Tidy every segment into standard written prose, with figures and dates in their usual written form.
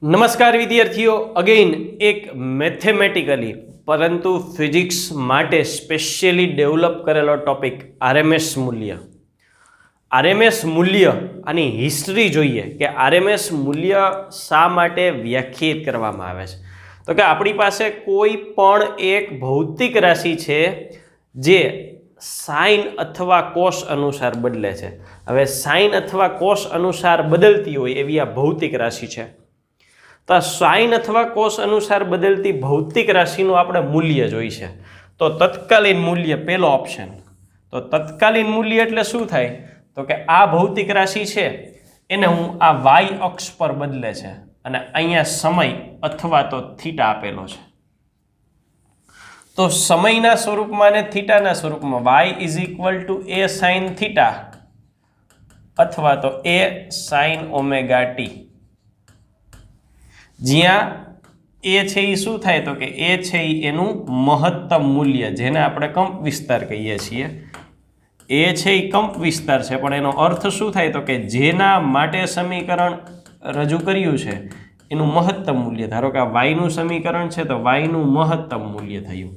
નમસ્કાર વિદ્યાર્થીઓ, અગેઇન એક મેથેમેટિકલી પરંતુ ફિઝિક્સ માટે સ્પેશિયલી ડેવલપ કરેલો ટોપિક આરએમએસ મૂલ્ય. આરએમએસ મૂલ્ય આની હિસ્ટ્રી જોઈએ કે આરએમએસ મૂલ્ય શા માટે વ્યાખ્યાયિત કરવામાં આવે છે. તો કે આપણી પાસે કોઈ પણ એક ભૌતિક રાશિ છે જે સાઇન અથવા કોસ અનુસાર બદલે છે. હવે સાઇન અથવા કોસ અનુસાર બદલતી હોય એવી આ ભૌતિક રાશિ છે. તો સાઇન અથવા કોસ અનુસાર બદલતી ભૌતિક રાશિનું આપણે મૂલ્ય જોઈશે. તો તત્કાલીન મૂલ્ય પહેલો ઓપ્શન. તો તત્કાલીન મૂલ્ય એટલે શું થાય? તો કે આ ભૌતિક રાશિ છે એને હું આ વાય અક્ષ પર બદલે છે અને અહીંયા સમય અથવા તો થીટા આપેલો છે. તો સમયના સ્વરૂપમાં અને થીટાના સ્વરૂપમાં Y is equal to A sine theta અથવા તો એ સાઇન ઓમેગા ટી. જ્યાં એ છે એ શું થાય? તો કે એ છે એ એનું મહત્તમ મૂલ્ય, જેને આપણે કંપ વિસ્તાર કહીએ છીએ. એ છે એ કંપ વિસ્તાર છે, પણ એનો અર્થ શું થાય? તો કે જેના માટે સમીકરણ રજૂ કર્યું છે એનું મહત્તમ મૂલ્ય. ધારો કે આ વાયનું સમીકરણ છે તો વાયનું મહત્તમ મૂલ્ય થયું.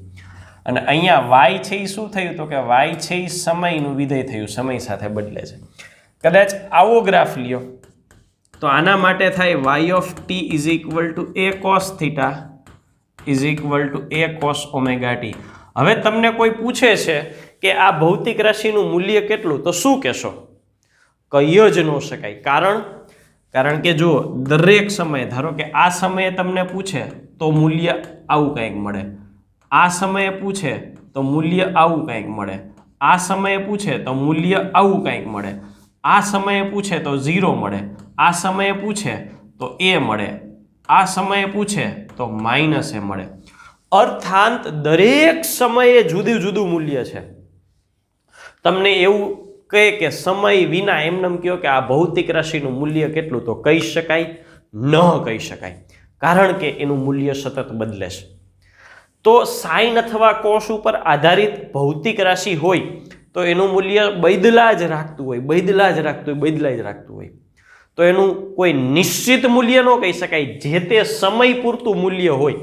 અને અહીંયા વાય છે એ શું થયું? તો કે વાય છે એ સમયનું વિધેય થયું, સમય સાથે બદલે છે. કદાચ આવો ગ્રાફ લ્યો તો આના માટે થાય Y of T is equal to A cos theta is equal to A cos omega T. હવે તમને કોઈ પૂછે છે કે આ ભૌતિક રાશિનું મૂલ્ય કેટલું, તો શું કહેશો? કહી જ ન શકાય. કારણ કે જો દરેક સમયે, ધારો કે આ સમયે તમને પૂછે તો મૂલ્ય આવું કંઈક મળે, આ સમયે પૂછે તો મૂલ્ય આવું કંઈક મળે, આ સમયે પૂછે તો મૂલ્ય આવું કંઈક મળે, આ સમયે પૂછે તો 0 મળે, આ સમયે પૂછે તો એ મળે, આ સમયે પૂછે તો માઇનસ એ મળે. અર્થાંત દરેક સમયે જુદું જુદું મૂલ્ય છે. તમને એવું કહે કે સમય વિના એમનેમ કહો કે આ ભૌતિક રાશિનું મૂલ્ય કેટલું, તો કહી શકાય? ન કહી શકાય, કારણ કે એનું મૂલ્ય સતત બદલે છે. તો સાઇન અથવા કોસ ઉપર આધારિત ભૌતિક રાશિ હોય તો એનું મૂલ્ય બદલા જ રાખતું હોય. તો એનું કોઈ નિશ્ચિત મૂલ્ય ન કહી શકાય. જે તે સમય પૂરતું મૂલ્ય હોય,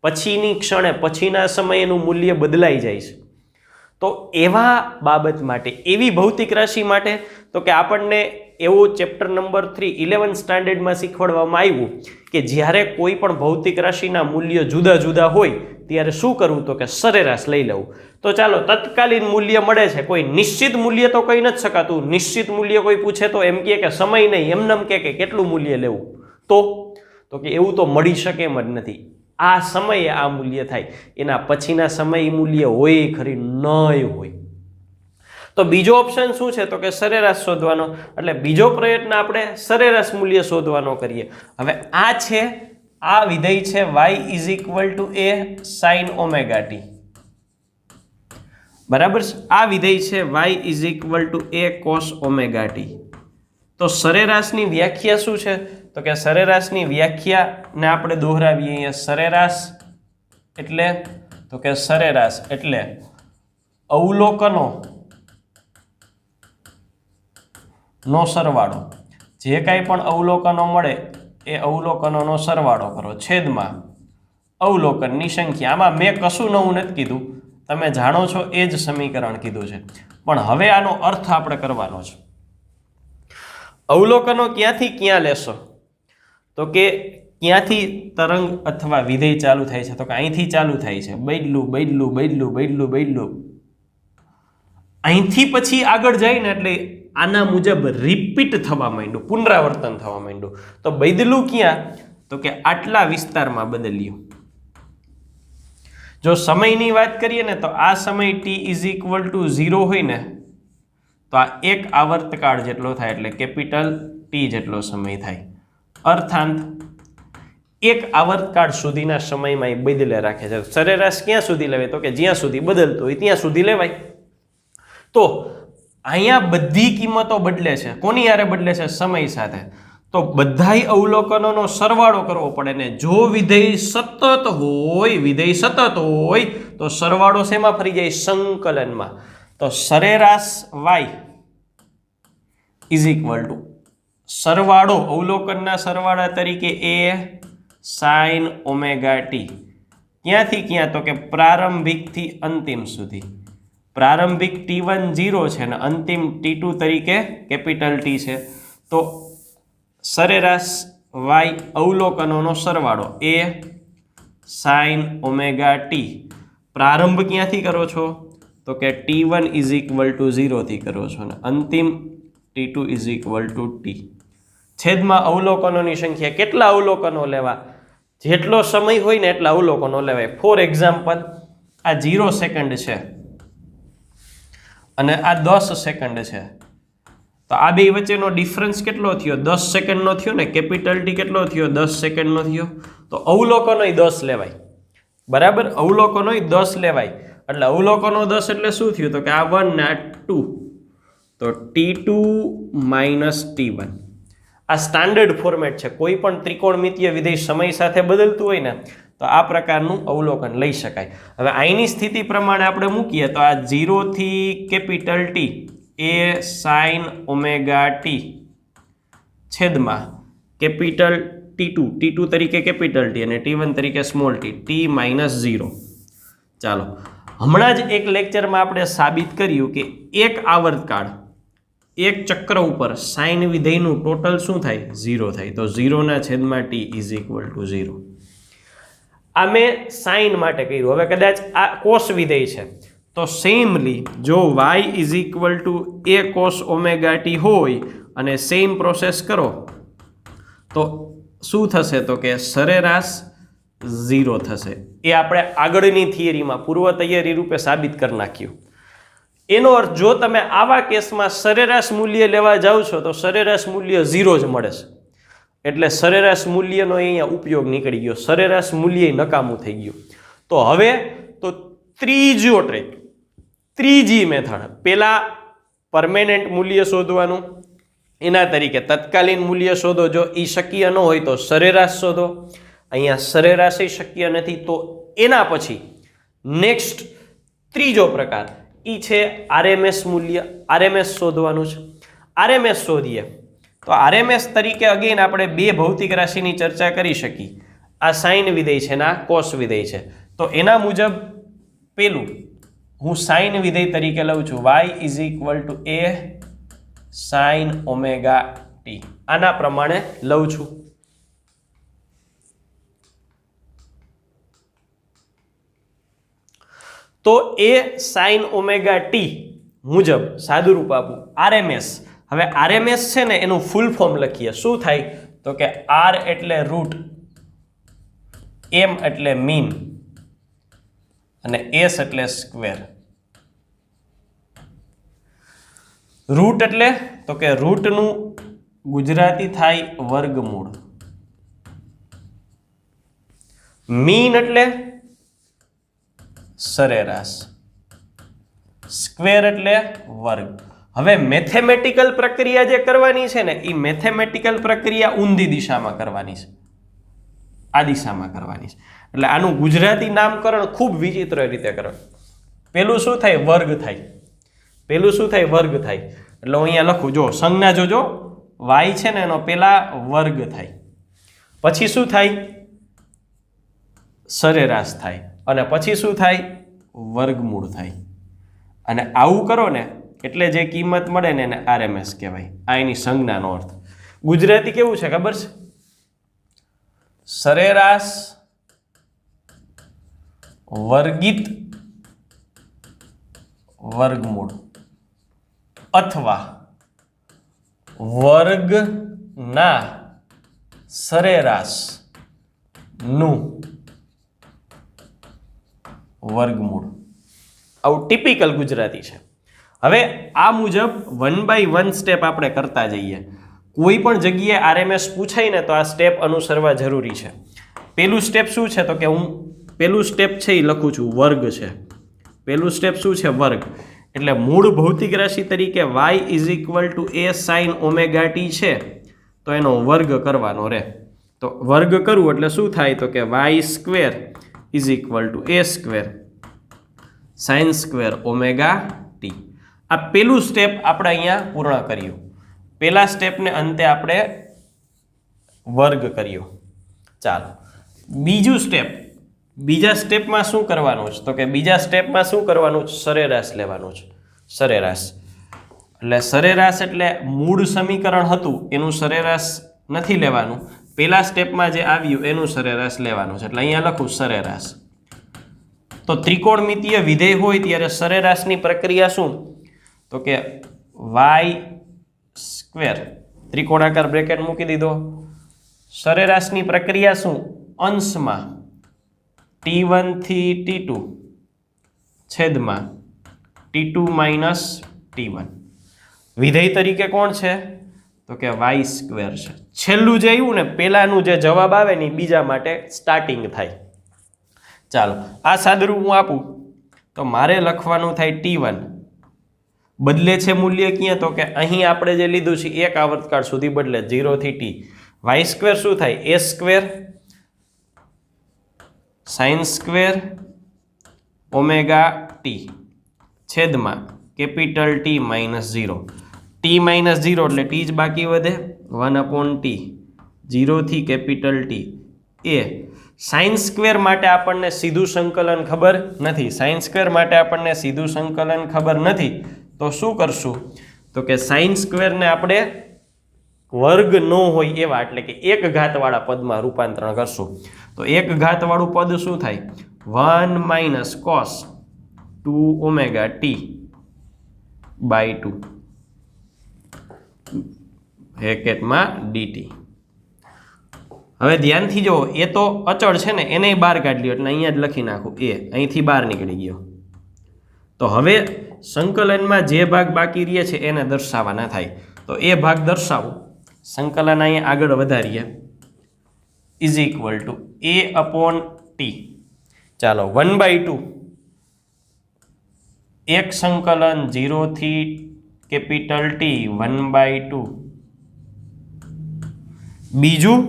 પછીની ક્ષણે પછીના સમયે એનું મૂલ્ય બદલાઈ જાય છે. તો એવા બાબત માટે, એવી ભૌતિક રાશિ માટે તો કે આપણને એવું ચેપ્ટર નંબર 3 11th સ્ટાન્ડર્ડમાં શીખવાડવામાં આવ્યું કે જ્યારે કોઈ પણ ભૌતિક રાશિના મૂલ્ય જુદા જુદા હોય ત્યારે શું કરવું? તો કે સરેરાશ લઈ લેવું. તો ચાલો, તત્કાલીન મૂલ્ય મળે છે, કોઈ નિશ્ચિત મૂલ્ય તો કહી નથી શકાતું. નિશ્ચિત મૂલ્ય કોઈ પૂછે તો એમ કહે કે સમય નહીં, એમનેમ કે કેટલું મૂલ્ય લેવું. તો કે એવું તો મળી શકે એમ જ નથી. આ સમયે આ મૂલ્ય થાય, એના પછીના સમય મૂલ્ય હોય ખરી? નહીં હોય. તો બીજો ઓપ્શન શું છે? તો કે સરેરાશ શોધવાનો. એટલે બીજો પ્રયત્ન આપણે સરેરાશ મૂલ્ય શોધવાનો કરીએ. હવે આ છે, આ વિધેય છે y is equal to A sine omega T. બરાબર છે? આ વિધેય છે y is equal to A cos omega T. તો સરેરાશની વ્યાખ્યા શું છે? તો કે સરેરાશની વ્યાખ્યાને આપણે દોહરાવીએ અહીંયા. સરેરાશ એટલે અવલોકનો નો સરવાળો. જે કાંઈ પણ અવલોકનો મળે એ અવલોકનોનો સરવાળો કરો છેદમાં અવલોકનની સંખ્યા. આમાં મેં કશું નવું નથી કીધું, તમે જાણો છો એ જ સમીકરણ કીધું છે. પણ હવે આનો અર્થ આપણે કરવાનો છે. અવલોકનો ક્યાંથી ક્યાં લેશો? તો કે ક્યાંથી તરંગ અથવા વિધેય ચાલુ થાય છે? તો કે અહીંથી ચાલુ થાય છે. બદલું અહીંથી પછી આગળ જાય ને એટલે આના મુજબ રિપીટ થવા માંડ્યું, પુનરાવર્તન થવા માંડ્યું. તો બદલું ક્યાં? તો કે આટલા વિસ્તારમાં બદલ્યું. જો સમયની વાત કરીએ ને તો આ સમય t ઇઝ ઇક્વલ ટુ 0 હોય ને તો આ એક આવર્તકાળ જેટલો થાય, એટલે કેપિટલ T જેટલો સમય થાય. અર્થાંત એક આવર્તકાળ સુધીના સમયમાં એ બદલે રાખે છે. સરેરાશ ક્યાં સુધી લેવાય? તો કે જ્યાં સુધી બદલતો હોય ત્યાં સુધી લેવાય. તો અહીંયા બધી કિંમતો બદલે છે. કોની હારે બદલે છે? સમય સાથે. તો બધાય અવલોકનોનો સરવાળો કરવો પડે ને જો વિધેય સતત હોય તો સરવાળો શેમાં ફરી જાય? સંકલનમાં. તો સરેરાશ y ઇઝ ઇક્વલ ટુ સરવાળો અવલોકનના સરવાળા તરીકે એ સાઇન ઓમેગા ટી ક્યાંથી ક્યાં તો કે પ્રારંભિકથી અંતિમ સુધી. પ્રારંભિક T1 0 છે અને અંતિમ T2 તરીકે કેપિટલ ટી છે. તો સરેરાશ y અવલોકનોનો સરવાળો એ સાઇન ઓમેગા ટી પ્રારંભ ક્યાંથી કરો છો તો કે T1 = 0 થી કરો છો અને અંતિમ T2 = t. છેદમાં અવલોકનોની સંખ્યા. કેટલા અવલોકનો લેવા? જેટલો સમય હોય ને એટલા અવલોકનો લેવાય. ફોર એક્ઝામ્પલ, આ 0 સેકન્ડ છે અને આ 10 સેકન્ડ છે, તો આ બે વચ્ચેનો ડિફરન્સ કેટલો થયો? 10 સેકન્ડનો થયો ને. કેપિટલ ટી કેટલો થયો? 10 સેકન્ડનો થયો. તો અવલોકનોય 10 લેવાય. બરાબર, અવલોકનોય 10 લેવાય. એટલે અવલોકનો 10 એટલે શું થયું? તો કે આ 1 ને આ 2, તો T2 - T1. આ સ્ટાન્ડર્ડ ફોર્મેટ છે. કોઈ પણ ત્રિકોણમિતીય વિધેય સમય સાથે બદલતું હોય ને તો આ પ્રકારનું અવલોકન લઈ શકાય. હવે અહીંની સ્થિતિ પ્રમાણે આપણે મૂકીએ તો આ 0 થી કેપિટલ ટી એ સાઇન ઓમેગા ટી છેદમાં કેપિટલ T2 તરીકે કેપિટલ ટી અને T1 તરીકે સ્મોલ ટી, T - 0. ચાલો, હમણાં જ એક લેક્ચરમાં આપણે સાબિત કર્યું કે એક આવર્તકાળ, એક ચક્ર ઉપર સાઇન વિધેયનું ટોટલ શું થાય? 0 થાય. તો 0/t = 0. આ મેં સાઇન માટે કર્યું. હવે કદાચ આ કોસ વિધેય છે તો સેમલી જો y = a cos omega T હોય અને સેમ પ્રોસેસ કરો તો શું થશે? તો કે સરેરાશ 0 થશે. એ આપણે આગળની થિયરીમાં પૂર્વ તૈયારી રૂપે સાબિત કરી નાખ્યું. એનો અર્થ જો તમે આવા કેસમાં સરેરાશ મૂલ્ય લેવા જાઓ છો તો સરેરાશ મૂલ્ય 0 જ મળે છે. એટલે સરેરાશ મૂલ્યનો અહીંયા ઉપયોગ નીકળી ગયો. સરેરાશ મૂલ્ય નકામું થઈ ગયું. તો હવે તો ત્રીજો ટ્રેક, ત્રીજી મેથડ. પહેલા પરમેનન્ટ મૂલ્ય શોધવાનું, એના તરીકે તત્કાલીન મૂલ્ય શોધો. જો એ શક્ય ન હોય તો સરેરાશ શોધો. અહીંયા સરેરાશ શક્ય નથી તો એના પછી નેક્સ્ટ ત્રીજો પ્રકાર ઈ છે RMS મૂલ્ય. RMS શોધવાનું છે. RMS શોધીએ તો RMS તરીકે અગેન આપણે બે ભૌતિક રાશિની ચર્ચા કરી શકીએ. આ સાઇન વિધેય છે ને આ કોસ વિધેય છે. તો એના મુજબ પેલું હું સાઇન વિધેય તરીકે લઉં છું y = a sine omega T. આના પ્રમાણે લઉં છું. તો એ સાઇન ઓમેગા ટી મુજબ સાદુરૂપ આપું RMS. હવે RMS છે ને એનું ફૂલ ફોર્મ લખીએ. શું થાય? તો કે R એટલે રૂટ, M એટલે મીન અને S એટલે સ્ક્વેર. રૂટ એટલે તો કે રૂટનું ગુજરાતી થાય વર્ગમૂળ. મીન એટલે સરેરાશ. સ્ક્વેર એટલે વર્ગ. હવે મેથેમેટિકલ પ્રક્રિયા જે કરવાની છે ને એ મેથેમેટિકલ પ્રક્રિયા ઊંધી દિશામાં કરવાની છે, આ દિશામાં કરવાની છે. એટલે આનું ગુજરાતી નામકરણ ખૂબ વિચિત્ર રીતે કરવાનું. પેલું શું થાય? વર્ગ થાય. પેલું શું થાય? વર્ગ થાય. એટલે હું અહીંયા લખું, જો સંજ્ઞા જોજો, y છે ને એનો પેલા વર્ગ થાય, પછી શું થાય? સરેરાશ થાય અને પછી શું થાય? વર્ગમૂળ થાય. અને આવું કરો ને એટલે જે કિંમત મળે ને એને RMS કહેવાય. આ એની સંજ્ઞાનો અર્થ. ગુજરાતી કેવું છે ખબર છે? સરેરાશ વર્ગિત વર્ગમૂળ અથવા વર્ગના સરેરાશ નું વર્ગમૂળ. આવું ટિપિકલ ગુજરાતી છે. હવે આ મુજબ 1 by 1 સ્ટેપ આપણે કરતા જઈએ. કોઈ પણ જગ્યાએ RMS પૂછાય ને તો આ સ્ટેપ અનુસરવા જરૂરી છે. પેલું સ્ટેપ શું છે? તો કે હું પેલું સ્ટેપ છે એ લખું છું વર્ગ છે. પેલું સ્ટેપ શું છે? વર્ગ. એટલે મૂળ ભૌતિક રાશિ તરીકે y = a sin omega T છે તો એનો વર્ગ કરવાનો રહે. તો વર્ગ કરવું એટલે શું થાય? તો કે y² = a² sin² omega T. આ પેલું સ્ટેપ આપણે અહીંયા પૂર્ણ કર્યું. પહેલા સ્ટેપને અંતે આપણે વર્ગ કર્યો. ચાલો બીજું સ્ટેપ. બીજા સ્ટેપમાં શું કરવાનું છે? તો કે બીજા સ્ટેપમાં શું કરવાનું છે? સરેરાશ લેવાનું છે. સરેરાશ એટલે સરેરાશ એટલે મૂળ સમીકરણ હતું એનું સરેરાશ નથી લેવાનું, પહેલા સ્ટેપમાં જે આવ્યું એનું સરેરાશ લેવાનું છે. એટલે અહીંયા લખું સરેરાશ. તો ત્રિકોણમિતીય વિધેય હોય ત્યારે સરેરાશની પ્રક્રિયા શું? તો કે y², ત્રિકોણાકાર બ્રેકેટ મૂકી દીધો. સરેરાશની પ્રક્રિયા શું? અંશમાં t1 થી t2 છેદમાં t2 માઇનસ t1. વિધેય તરીકે કોણ છે? તો કે y² છે. છેલ્લું જે આવ્યું ને પહેલાનું જે જવાબ આવે ને બીજા માટે સ્ટાર્ટિંગ થાય. ચાલો આ સાદુરૂપ હું આપું તો મારે લખવાનું થાય t1 બદલે છે મૂલ્ય ક્યાં? તો કે અહીં આપણે જે લીધું છે એક આવર્તકાળ સુધી બદલે 0 થી t. y² શું થાય? a² sin² ઓમેગા t છેદમાં capital T minus 0. t minus 0 એટલે t જ બાકી વધે 1/t 0 થી કેપિટલ T. એ sin² માટે આપણને સીધું સંકલન ખબર નથી. sin² માટે આપણને સીધું સંકલન ખબર નથી તો શું કરશું? તો કે sin² ને આપણે વર્ગ ન હોય એવા એટલે કે એક ઘાતવાળા પદમાં રૂપાંતરણ કરશું. તો એક ઘાતવાળું પદ શું થાય? 1 minus cos 2 omega t by 2 બ્રેકેટમાં dt. હવે ધ્યાનથી જો એ તો અચળ છે ને એને બહાર કાઢી લ્યો એટલે અહીંયા જ લખી નાખું એ અહીંથી બહાર નીકળી ગયો. તો હવે સંકલનમાં જે ભાગ બાકી રહે છે એને દર્શાવવાના થાય. તો એ ભાગ દર્શાવું. સંકલન અહીંયા આગળ વધારીએ ઇઝ ઇક્વલ ટુ a/t. ચાલો 1/2 એક સંકલન 0 થી કેપિટલ T 1/2. બીજું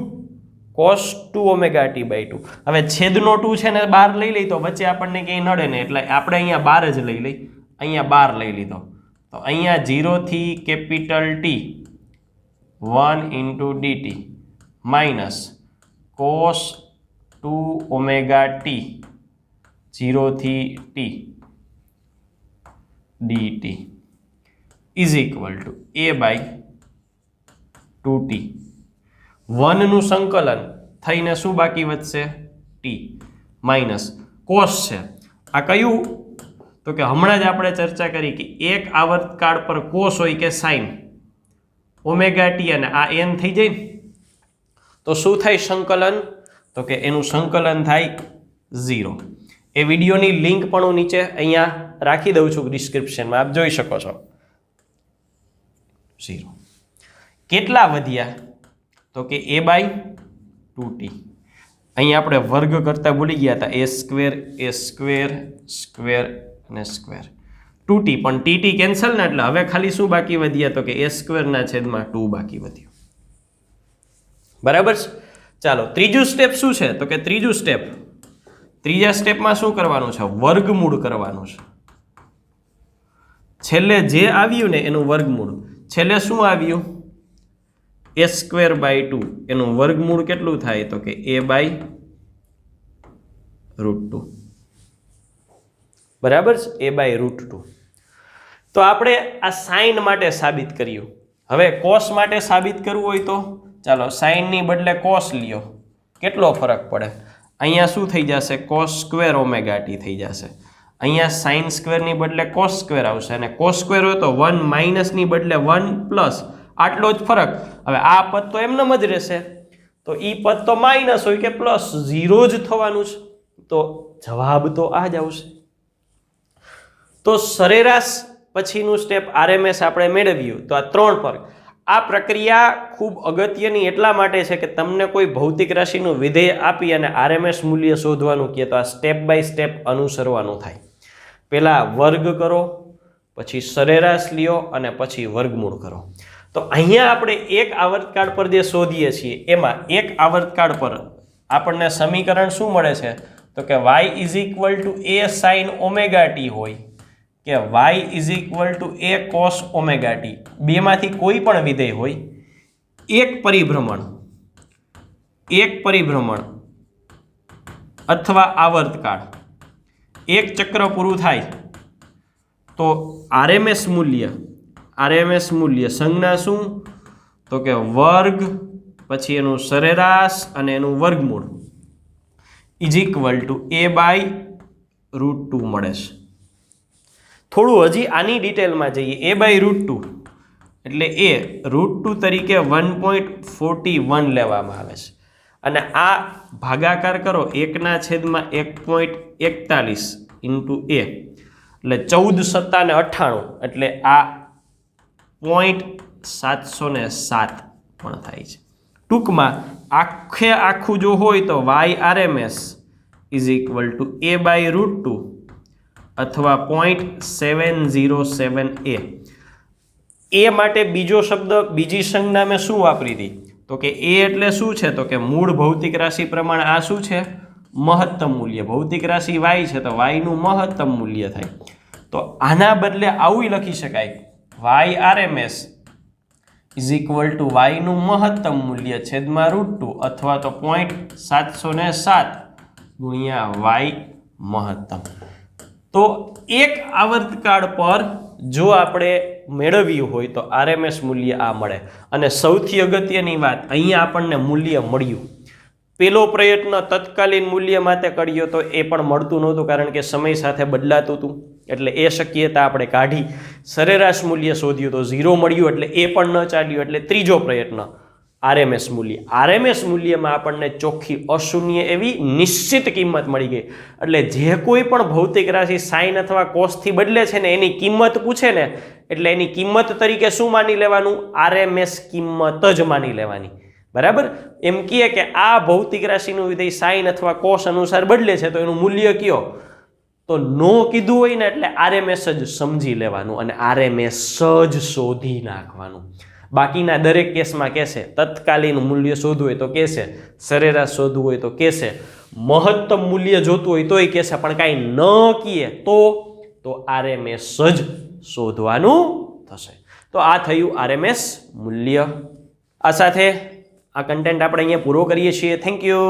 cos 2 ઓમેગા t બાય 2. હવે છેદનો 2 છે ને બહાર લઈ લઈ તો વચ્ચે આપણને ક્યાંય નડે ને એટલે આપણે અહીંયા બહાર જ લઈ લઈ. અહીંયા બહાર લઈ લીધો તો અહીંયા 0 થી capital T 1 dt minus cos 2 omega t 0 થી t dt is equal two a/2t. 1 નું સંકલન થઈને શું બાકી વધશે? t માઇનસ cos છે. આ કયું? તો કે હમણાં જ આપણે ચર્ચા કરી કે એક આવર્તકાળ પર cos હોય કે sin ઓમેગા t અને આ n થઈ જાય તો શું થાય સંકલન? તો કે એનું સંકલન થાય 0. એ વિડીયોની લિંક પણ હું નીચે અહીંયા રાખી દઉં છું ડિસ્ક્રિપ્શનમાં, આપ જોઈ શકો છો. 0 કેટલા વધ્યા? તો કે a/2t. અહીંયા આપણે વર્ગ કરતા ભૂલી ગયા હતા a² અને સ્ક્વેર 2t પણ tt કેન્સલ ને એટલે હવે ખાલી શું બાકી વધ્યા? તો કે a² ના છેદમાં 2 બાકી વધ્યું. બરાબર છે. ચાલો ત્રીજું સ્ટેપ શું છે? તો કે ત્રીજા સ્ટેપમાં શું કરવાનું છે? વર્ગમૂળ કરવાનું છે. છેલ્લે જે આવ્યું ને એનું વર્ગમૂળ. છેલ્લે શું આવ્યું? a²/2 એનું વર્ગમૂળ કેટલું થાય? તો કે a/√2. બરાબર છે, a/√2. તો આપણે આ સાઇન માટે સાબિત કર્યું. હવે કોસ માટે સાબિત કરવું હોય તો ચાલો સાઇનની બદલે કોસ લ્યો. કેટલો ફરક પડે? અહીંયા શું થઈ જશે? cos² ઓમેગા t થઈ જશે. અહીંયા sin² ની બદલે cos² આવશે અને cos² હોય તો 1 માઇનસ ની બદલે 1 પ્લસ. આટલો જ ફરક. હવે આ પદ તો એમનેમ જ રહેશે તો ઈ પદ તો માઇનસ હોય કે પ્લસ 0 જ થવાનું છે. તો જવાબ તો આ જ આવશે. તો સરેરાશ પછીનું સ્ટેપ RMS આપણે મેળવ્યું. તો આ 3 ફરક. આ પ્રક્રિયા ખૂબ અગત્યની એટલા માટે છે કે તમને કોઈ ભૌતિક રાશિનું વિધેય આપી અને RMS મૂલ્ય શોધવાનું કહે તો આ સ્ટેપ બાય સ્ટેપ અનુસરવાનું થાય. પહેલા વર્ગ કરો, પછી સરેરાશ લ્યો અને પછી વર્ગમૂળ કરો. તો અહીંયા આપણે એક આવર્તકાળ પર જે શોધીએ છીએ એમાં એક આવર્તકાળ પર આપણને સમીકરણ શું મળે છે? તો કે y = a sin omega t હોય કે y is equal two a cos omega t, બેમાંથી કોઈ પણ વિધેય હોય, એક પરિભ્રમણ અથવા આવર્તકાળ, એક ચક્ર પૂરું થાય તો આરએમએસ મૂલ્ય સંજ્ઞા શું તો કે વર્ગ પછી એનું સરેરાશ અને એનું વર્ગમૂળ ઇઝ ઇક્વલ ટુ a/√2 મળે છે. થોડું હજી આની ડિટેલમાં જઈએ. a/√2 એટલે એ √2 તરીકે 1.41 લેવામાં આવે છે અને આ ભાગાકાર કરો 1/1.41 ઇન્ટુ a એટલે 14 સત્તા ને 98 એટલે આ 0.707 પણ થાય છે. ટૂંકમાં આખું જો હોય તો y/RMS is equal two a/√2 અથવા 0.707 એ માટે બીજો શબ્દ બીજી સંજ્ઞા મેં શું વાપરી હતી તો કે એ એટલે શું છે તો કે મૂળ ભૌતિક રાશિ પ્રમાણે આ શું છે મહત્તમ મૂલ્ય. ભૌતિક રાશિ y છે તો y નું મહત્તમ મૂલ્ય થાય. તો આના બદલે આવું લખી શકાય y/RMS is equal two y નું મહત્તમ મૂલ્ય છેદમાં √2 અથવા તો 0.707 ગુણ્યા y મહત્તમ. તો એક આવર્તકાળ પર જો આપણે મેળવ્યું હોય તો આરએમએસ મૂલ્ય આ મળે. અને સૌથી અગત્યની વાત, અહીંયા આપણને મૂલ્ય મળ્યું. પેલો પ્રયત્ન તત્કાલીન મૂલ્ય માટે કર્યો તો એ પણ મળતું નહોતું કારણ કે સમય સાથે બદલાતું હતું, એટલે એ શક્યતા આપણે કાઢી. સરેરાશ મૂલ્ય શોધ્યું તો 0 મળ્યું એટલે એ પણ ન ચાલ્યું, એટલે ત્રીજો પ્રયત્ન આરએમએસ મૂલ્ય. આરએમએસ મૂલ્યમાં આપણને ચોખ્ખી અશૂન્ય એવી નિશ્ચિત કિંમત મળી ગઈ. એટલે જે કોઈ પણ ભૌતિક રાશિ સાઇન અથવા કોસથી બદલે છે ને એની કિંમત પૂછે ને એટલે એની કિંમત તરીકે શું માની લેવાનું? આરએમએસ કિંમત જ માની લેવાની. બરાબર? એમ કહીએ કે આ ભૌતિક રાશિનું વિધેય સાઇન અથવા કોસ અનુસાર બદલે છે તો એનું મૂલ્ય કયો? તો નો કીધું હોય ને એટલે આરએમએસ જ સમજી લેવાનું અને આરએમએસ જ શોધી નાખવાનું. બાકીના દરેક કેસમાં કહેશે તત્કાલીન મૂલ્ય શોધવું હોય તો કહેશે, સરેરાશ શોધવું હોય તો કહેશે, મહત્તમ મૂલ્ય જોતું હોય તોય કહેશે, પણ કાંઈ ન કહીએ તો આરએમએસ જ શોધવાનું થશે. તો આ થયું આરએમએસ મૂલ્ય. આ સાથે આ કન્ટેન્ટ આપણે અહીંયા પૂરો કરીએ છીએ. Thank you.